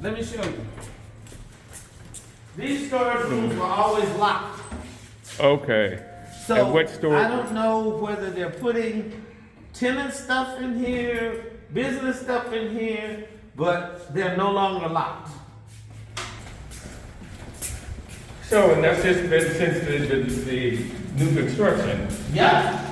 Let me show you. These storage rooms were always locked. Okay. So And what storage? I don't know whether they're putting tenant stuff in here, business stuff in here, but they're no longer locked. So, and that's just been since the new construction. Yeah.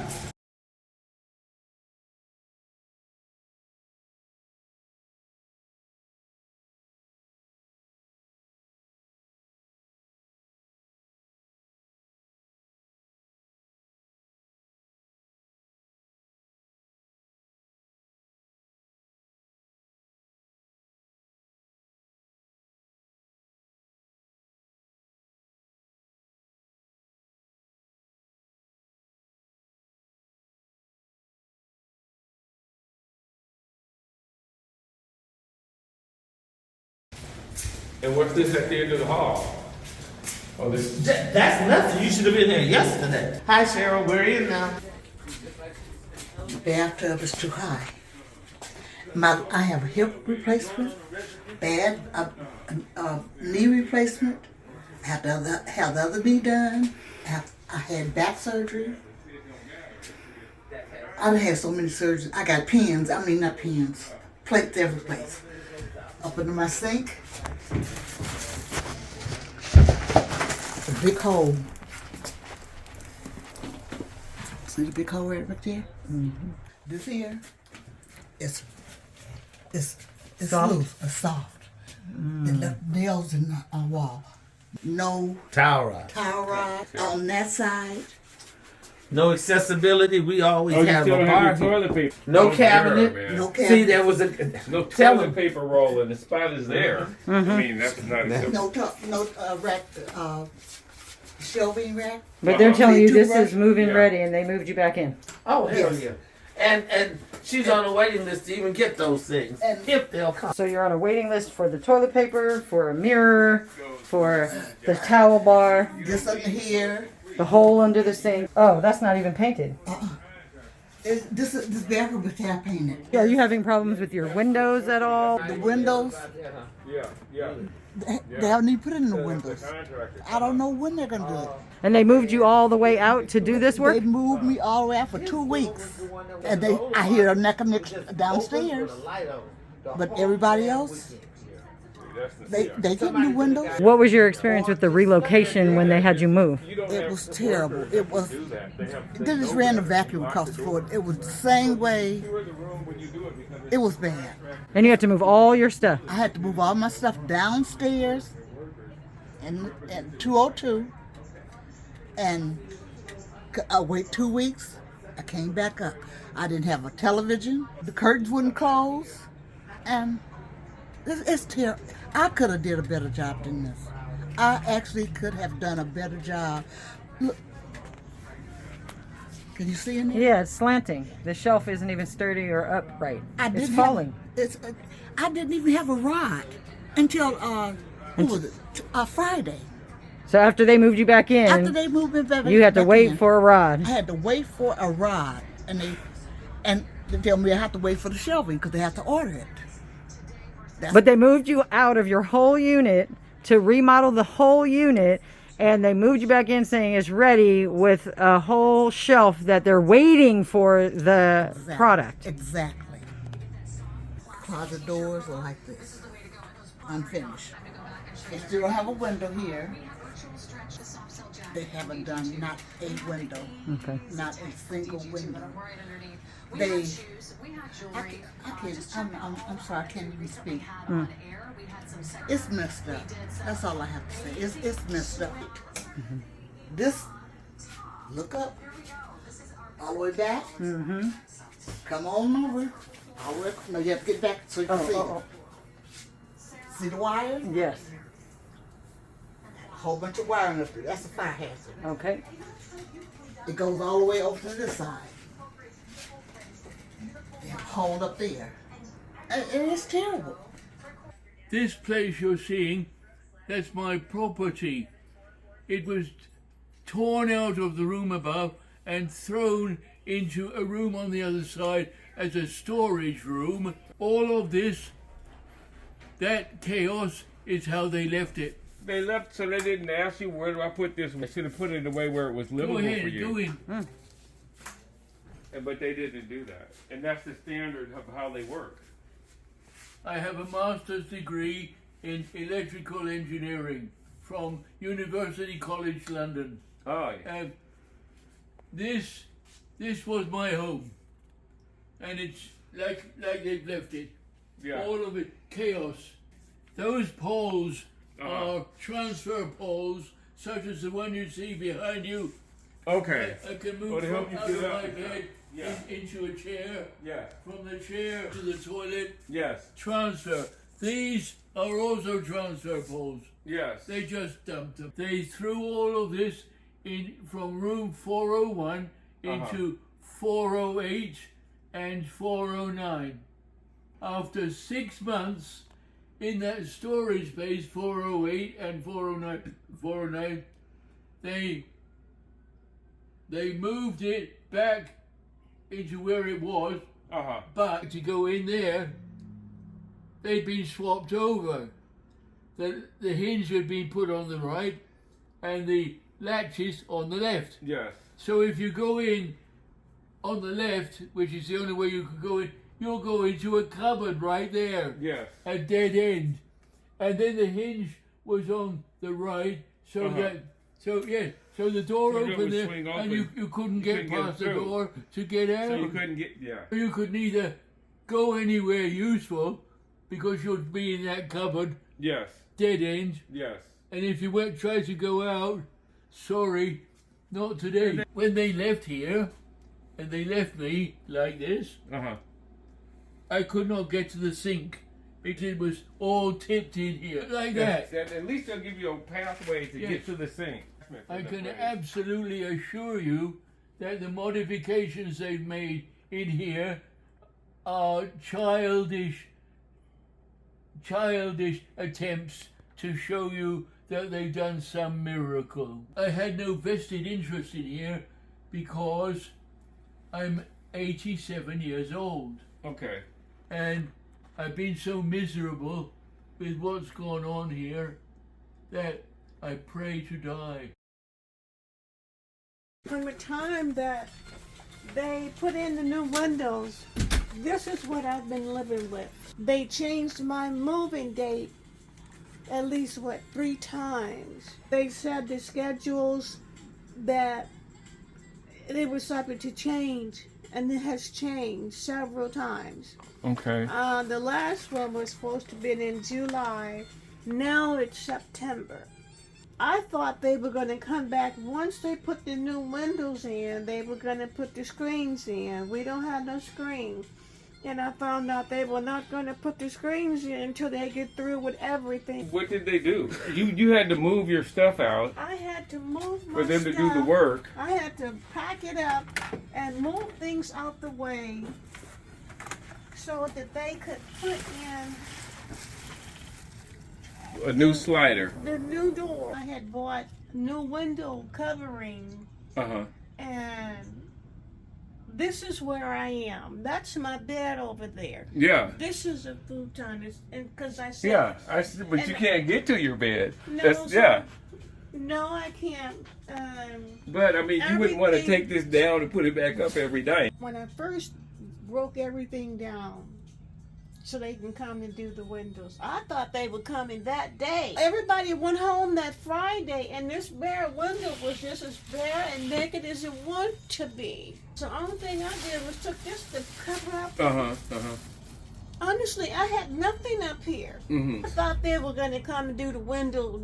And what's this at the end of the hall? Oh, this. That's nothing. You should have been there yesterday. Hi, Cheryl. We're in now. The bathtub is too high. I have a hip replacement, bad knee replacement. I have the other knee done. I had back surgery. I've had so many surgeries. I got pins. I mean, not pins. Plates every place. Up under my sink. A big hole. See the big hole right there? Mm-hmm. This here is Soft? loose, it's soft. It left nails in the wall. No Towel rod. towel rod on that side. No accessibility. We always Oh, you have still a have bar your here. toilet paper. No Oh, cabinet. there, man. No See, cabinet. there was a No tell toilet him. paper roll and the spot is there. I mean, that's not acceptable. No rack, shelving rack. But they're telling you this Toothbrush? is move-in Yeah. ready, and they moved you back in. Oh hell Yes. yeah! And she's on a waiting list to even get those things And- if they'll come. So you're on a waiting list for the toilet paper, for a mirror, for the towel bar, This under here. the hole under the sink. Oh, that's not even painted. This bathroom was half painted. Are you having problems with your windows at all? The windows, Yeah. they haven't even put it in the windows. Contractor. I don't know when they're gonna do it. And they moved you all the way out to do this work? They moved me all the way out for 2 weeks, and I hear a neck and neck downstairs. But everybody else, they get new windows. What was your experience with the relocation when they had you move? It was terrible. It was. They just ran a vacuum across the floor. It was the same way. It was bad. And you had to move all your stuff. I had to move all my stuff downstairs in 202, and I wait 2 weeks. I came back up. I didn't have a television. The curtains wouldn't close, and it's terrible. I could have did a better job than this. I actually could have done a better job. Look, can you see in there? Yeah, it's slanting. The shelf isn't even sturdy or upright. I It's didn't falling. I didn't even have a rod until what was it? Friday. So after they moved you back in, After they moved me back, you had to back wait in, for a rod. I had to wait for a rod, and they tell me I have to wait for the shelving because they have to order it. But they moved you out of your whole unit to remodel the whole unit, and they moved you back in saying it's ready with a whole shelf that they're waiting for the Exactly. product. Exactly. Closet doors are like this, unfinished. They still have a window here. They haven't done not a window, Okay. not a single window. I'm sorry, I can't even speak. It's messed up. That's all I have to say. It's messed up. This, look up, all the way back. Come on over. All the way, no, you have to get back so you can see it. See the wires? Yes. A whole bunch of wiring up there. That's a fire hazard. Okay. It goes all the way over to this side. They have a hole up there. And it's terrible. This place you're seeing, that's my property. It was torn out of the room above and thrown into a room on the other side as a storage room. All of this that chaos is how they left it. They left, so they didn't ask you, where do I put this? They should have put it in a way where it was livable Go ahead, for you. go in. But they didn't do that. And that's the standard of how they work. I have a master's degree in electrical engineering from University College London. Oh, yeah. This was my home, and it's like they've left it. Yeah. All of it chaos. Those poles are transfer poles, such as the one you see behind you. Okay. I can move Well, to from help you out get of up my and bed Yeah. into a chair. Yeah. From the chair to the toilet. Yes. Transfer. These are also transfer poles. Yes. They just dumped them. They threw all of this in from room 401 into 408 and 409. After 6 months in that storage space, 408 and 409, they moved it back into where it was. But to go in there, they'd been swapped over. The hinge had been put on the right and the latches on the left. Yes. So if you go in on the left, which is the only way you can go in, you'll go into a cupboard right there. Yes. A dead end. And then the hinge was on the right, so so the door So it opened would there, swing and open. you couldn't get couldn't get past the through. door to get out. So you couldn't get, You could neither go anywhere useful because you'd be in that cupboard, Yes. dead end, Yes. and if you tried to go out, sorry, not today. When they left here, and they left me like this, I could not get to the sink. It was all tipped in here, like that. At least they'll give you a pathway to get to the sink. I can absolutely assure you that the modifications they've made in here are childish attempts to show you that they've done some miracle. I had no vested interest in here because I'm 87 years old. Okay. And I've been so miserable with what's gone on here that I pray to die. From the time that they put in the new windows, this is what I've been living with. They changed my moving date at least, 3 times. They said the schedules that they were subject to change, and it has changed several times. Okay. The last one was supposed to be in July. Now it's September. I thought they were going to come back once they put the new windows in. They were going to put the screens in. We don't have no screens. And I found out they were not going to put the screens in until they get through with everything. What did they do? You had to move your stuff out I had to move my for them to do the stuff. work. I had to pack it up and move things out the way so that they could put in A new slider. the new door. I had bought new window covering, and this is where I am. That's my bed over there. Yeah. This is a futon, and because I said, Yeah. But you can't get to your bed. No, Yeah. no, I can't. But I mean, you wouldn't want to Everything- take this down and put it back up every night. When I first broke everything down so they can come and do the windows, I thought they were coming that day. Everybody went home that Friday, and this bare window was just as bare and naked as it wanted to be. So the only thing I did was took this to cover up. Honestly, I had nothing up here. I thought they were going to come and do the window,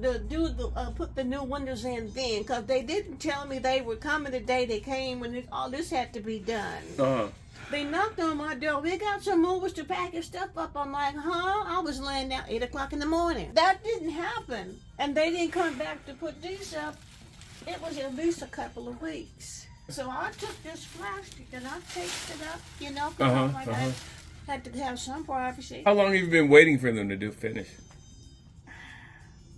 put the new windows in then, because they didn't tell me they were coming the day they came when all this had to be done. They knocked on my door. We got some movers to pack your stuff up. I'm like, huh? I was laying down 8 o'clock in the morning. That didn't happen. And they didn't come back to put these up. It was at least a couple of weeks. So I took this plastic and I taped it up, because I had to have some privacy. How long have you been waiting for them to finish?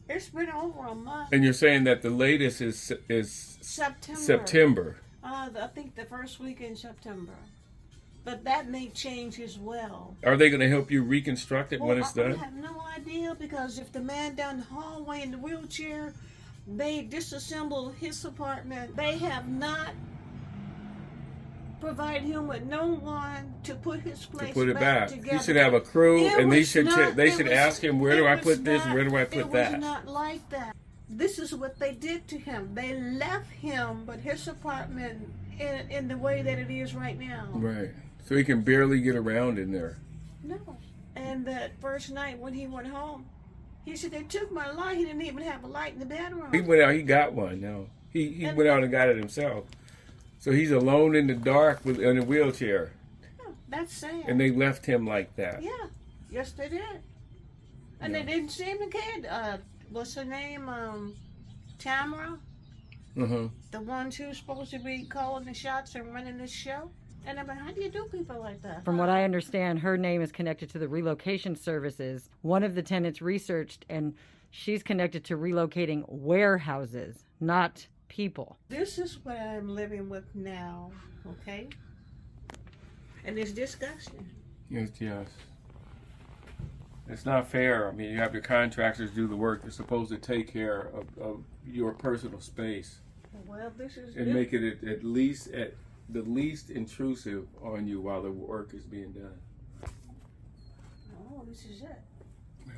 It's been over a month. And you're saying that the latest is September. September. I think the first week in September. But that may change as well. Are they going to help you reconstruct it when it's I done? have no idea, because if the man down the hallway in the wheelchair, they disassembled his apartment. They have not provided him with no one to put his place Put it back. together. He should have a crew, It and they was should not- they it should was- ask him, where do it I was put this? not- Where do I put that? It was not like that. This is what they did to him. They left him, but his apartment in the way that it is right now. Right. So he can barely get around in there. No. And that first night when he went home, he said, they took my light. He didn't even have a light in the bedroom. He went out. He got one. No, he went out and got it himself. So he's alone in the dark in a wheelchair, Yeah, that's sad. and they left him like that. Yeah. Yes, they did. And Yeah. they didn't seem to care. What's her name? Tamara? Uh-huh. The ones who's supposed to be calling the shots and running this show? And I'm like, how do you do people like that? From what I understand, her name is connected to the relocation services. One of the tenants researched, and she's connected to relocating warehouses, not people. This is what I'm living with now, okay? And it's disgusting. Yes. It's not fair. I mean, you have your contractors do the work. They're supposed to take care of your personal space Well, this is and make it at the least intrusive on you while the work is being done. Oh, this is it. Yeah.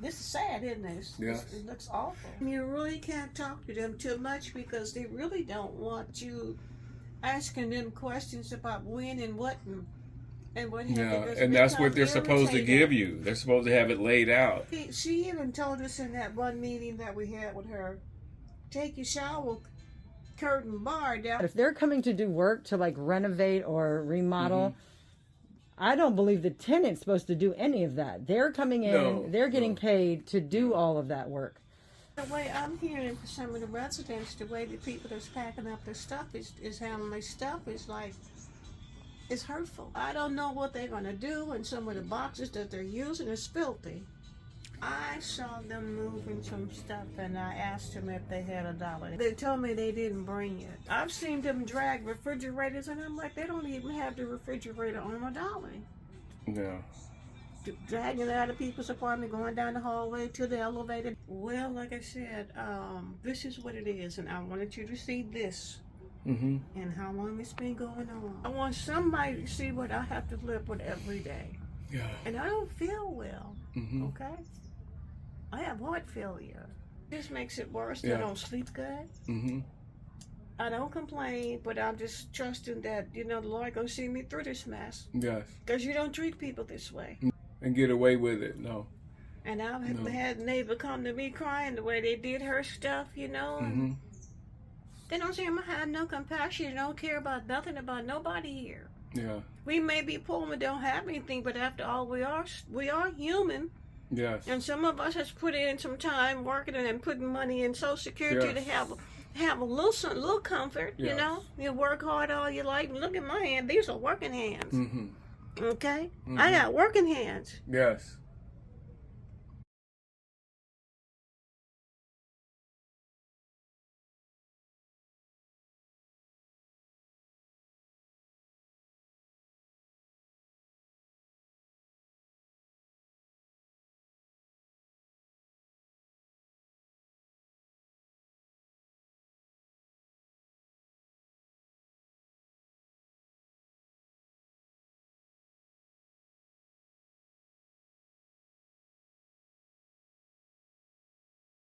This is sad, isn't it? Yes. It looks awful. You really can't talk to them too much, because they really don't want you asking them questions about when and what and what happened. Yeah, because and it that's what becomes they're supposed to irritating. give you. They're supposed to have it laid out. She even told us in that one meeting that we had with her, take your shower curtain bar down. If they're coming to do work to like renovate or remodel, I don't believe the tenant's supposed to do any of that. They're coming in, No, they're getting no. paid to do all of that work. The way I'm hearing from some of the residents, the way the people that's packing up their stuff is handling their stuff is like, it's hurtful. I don't know what they're gonna do, and some of the boxes that they're using is filthy. I saw them moving some stuff, and I asked them if they had $1. They told me they didn't bring it. I've seen them drag refrigerators, and I'm like, they don't even have the refrigerator on a dolly. Yeah. Dragging it out of people's apartment, going down the hallway to the elevator. Well, like I said, this is what it is, and I wanted you to see this Mm-hmm. and how long it's been going on. I want somebody to see what I have to live with every day. Yeah. And I don't feel well, Mm-hmm. okay? I have heart failure. This makes it worse. Yeah. I don't sleep good. Mm-hmm. I don't complain, but I'm just trusting that, the Lord gonna see me through this mess. Yes. Because you don't treat people this way. And get away with it. No. And I've No. had a neighbor come to me crying the way they did her stuff, and Mm-hmm. they don't seem to have no compassion, don't care about nothing about nobody here. Yeah. We may be poor and don't have anything, but after all, we are human. Yes. And some of us has put in some time working and putting money in Social Security to Yes. have a little comfort, Yes. You work hard all your life. Look at my hand. These are working hands. Mm-hmm. Okay? Mhm. I got working hands. Yes.